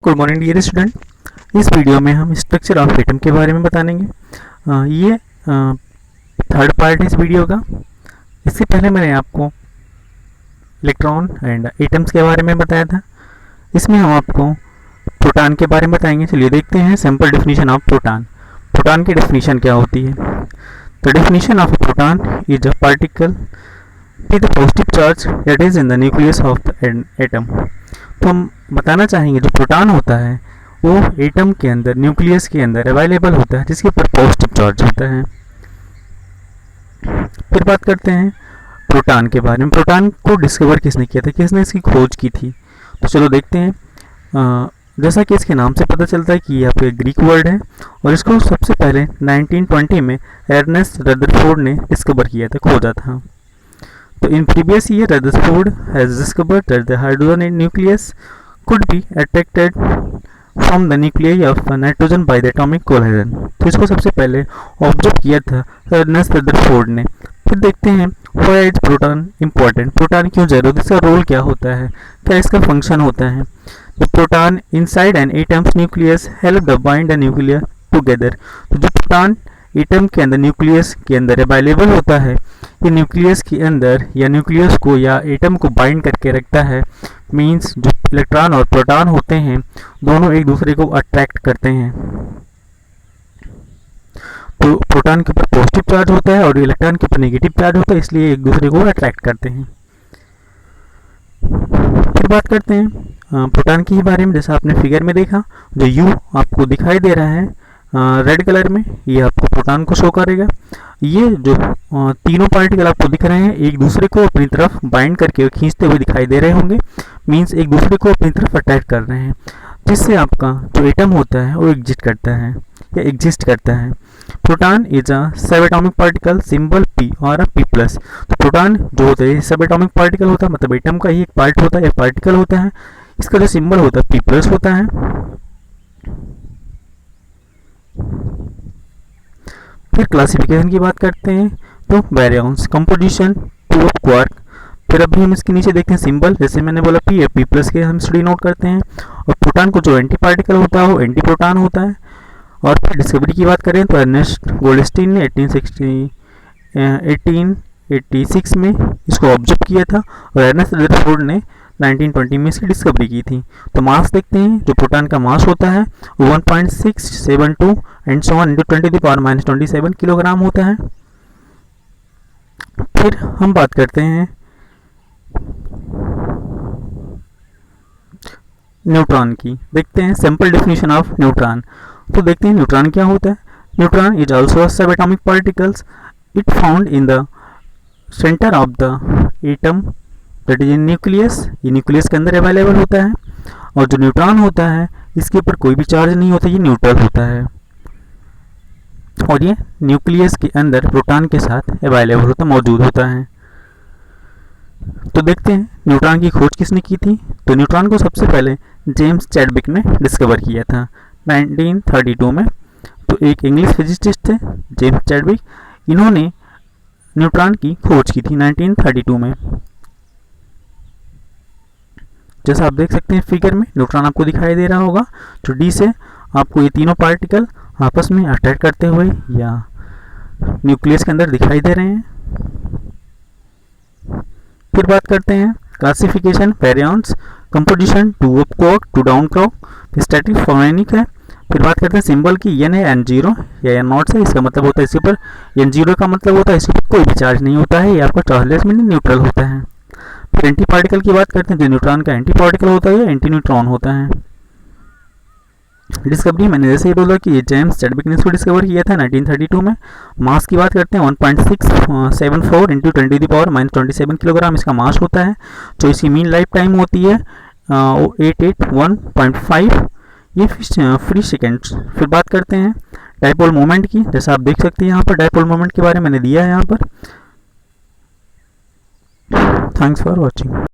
Good morning dear student. इस video में हम स्ट्रक्चर ऑफ एटम के बारे में बताएंगे। ये थर्ड पार्ट है इस वीडियो का। इससे पहले मैंने आपको इलेक्ट्रॉन एंड एटम्स के बारे में बताया था। इसमें हम आपको प्रोटॉन के बारे में बताएंगे। चलिए देखते हैं simple definition of proton. Proton की डेफिनेशन क्या होती है? The definition of proton is a particle with a positive charge that is in the nucleus of an atom. तो हम बताना चाहेंगे जो प्रोटॉन होता है वो एटम के अंदर, न्यूक्लियस के अंदर अवेलेबल होता है, जिसके ऊपर पॉजिटिव चार्ज होता है। फिर बात करते हैं प्रोटॉन के बारे में। प्रोटॉन को डिस्कवर किसने किया था, किसने इसकी खोज की थी? तो चलो देखते हैं। जैसा कि इसके नाम से पता चलता है कि यह पे ग्रीक वर्ड है और इसको सबसे पहले 1920 में अर्नेस्ट रदरफोर्ड ने डिस्कवर किया था, खोजा था। So in previous year, Rutherford has discovered that the hydrogen nucleus could be attracted from the nuclei of nitrogen by the atomic collision। तो इसको सबसे पहले ऑब्जर्व किया था अर्नेस्ट रदरफोर्ड ने। फिर देखते हैं why is proton important? Proton क्यों जरूरत, इसका रोल क्या होता है, क्या इसका फंक्शन होता है? The proton inside an atom's nucleus help the bind the nuclear together। तो जो प्रोटॉन एटम के अंदर, न्यूक्लियस के अंदर अवेलेबल होता है, ये न्यूक्लियस के अंदर या न्यूक्लियस को या एटम को बाइंड करके रखता है। मींस जो इलेक्ट्रॉन और प्रोटॉन होते हैं दोनों एक दूसरे को अट्रैक्ट करते हैं। तो प्रोटॉन के ऊपर पॉजिटिव चार्ज होता है और इलेक्ट्रॉन के ऊपर नेगेटिव चार्ज होता है, इसलिए एक दूसरे को अट्रैक्ट करते हैं। फिर बात करते हैं प्रोटॉन के बारे में। जैसा आपने फिगर में देखा, जो यू आपको दिखाई दे रहा है रेड कलर में, ये आपको प्रोटॉन को शो करेगा। ये जो तीनों पार्टिकल आपको दिख रहे हैं एक दूसरे को अपनी तरफ बाइंड करके खींचते हुए दिखाई दे रहे होंगे। मींस एक दूसरे को अपनी तरफ अट्रैक्ट कर रहे हैं, जिससे आपका जो एटम होता है वो एग्जिस्ट करता है या एग्जिस्ट करता है। प्रोटॉन इज अ सब एटॉमिक पार्टिकल, सिंबल पी और पी प्लस। तो प्रोटॉन जो होता है सब एटॉमिक पार्टिकल होता है, मतलब एटम का ही एक पार्ट होता है या पार्टिकल होता है। इसका जो सिंबल होता है पी प्लस होता है। फिर क्लासिफिकेशन की बात करते हैं तो बैरियंस, कंपोजिशन, टू ऑफ क्वार्क। फिर अभी हम इसके नीचे देखते हैं सिंबल, जैसे मैंने बोला पी है, पी प्लस के हम स्टडी नोट करते हैं। और प्रोटॉन को जो एंटी पार्टिकल होता है वो एंटी प्रोटॉन होता है। और फिर डिस्कवरी की बात करें तो अर्नेस्ट गोल्डस्टीन ने 1886 में इसको ऑब्जर्व किया था और अर्नेस्ट रदरफोर्ड ने 1920 में इसकी डिस्कवरी की थी। तो मास देखते हैं, जो प्रोटॉन का मास होता है वो 1.672 एंड सो ऑन × 10⁻27 किलोग्राम होता है। फिर हम बात करते हैं न्यूट्रॉन की। देखते हैं सिंपल डेफिनेशन ऑफ न्यूट्रॉन। तो देखते हैं न्यूट्रॉन क्या होता है। न्यूट्रॉन इज ऑल्सो अ सब atomic particles, it found in the centre of the atom that is in nucleus. ये न्यूक्लियस के अंदर अवेलेबल होता है। और जो न्यूट्रॉन होता है इसके ऊपर कोई भी चार्ज नहीं होता, ये न्यूट्रल होता है और ये न्यूक्लियस के अंदर प्रोटॉन के साथ अवेलेबल होता, मौजूद होता है। तो देखते हैं न्यूट्रॉन की खोज किसने की थी। तो न्यूट्रॉन को सबसे पहले जेम्स चैडविक ने डिस्कवर किया था 1932 में। तो एक इंग्लिश फिजिसिस्ट थे जेम्स चैडविक, इन्होंने न्यूट्रॉन की खोज की थी 1932 में। जैसा आप देख सकते हैं फिगर में, न्यूट्रॉन आपको दिखाई दे रहा होगा। जो डी से आपको ये तीनों पार्टिकल आपस में अटैक करते हुए या न्यूक्लियस के अंदर दिखाई दे रहे हैं। फिर बात करते हैं classification, variants, composition, two up quark, two down quark, static फोरेनिक है। फिर बात करते हैं सिंबल की, एन है N0 या N0 से, इसका मतलब होता है इसके ऊपर N0 का मतलब होता है इसके ऊपर कोई भी चार्ज नहीं होता है, ये आपका चार्जलेस मीनिंग न्यूट्रल होता है। फिर एंटी पार्टिकल की बात करते हैं, जो न्यूट्रॉन का एंटी पार्टिकल होता है या एंटी न्यूट्रॉन होता है। डिस्कवरी मैंने जैसे ही बोला कि ये जेम्स चैडविक ने इसको डिस्कवर किया था 1932 में। मास की बात करते हैं 1.674 × 10⁻27 किलोग्राम इसका मास होता है। जो इसकी मीन लाइफ टाइम होती है 881.5 ये फ्री सेकेंड्स। फिर बात करते हैं डायपोल मोमेंट की। जैसा आप देख सकते हैं यहाँ पर डायपोल मोमेंट के बारे में मैंने दिया है यहाँ पर। Thanks for watching.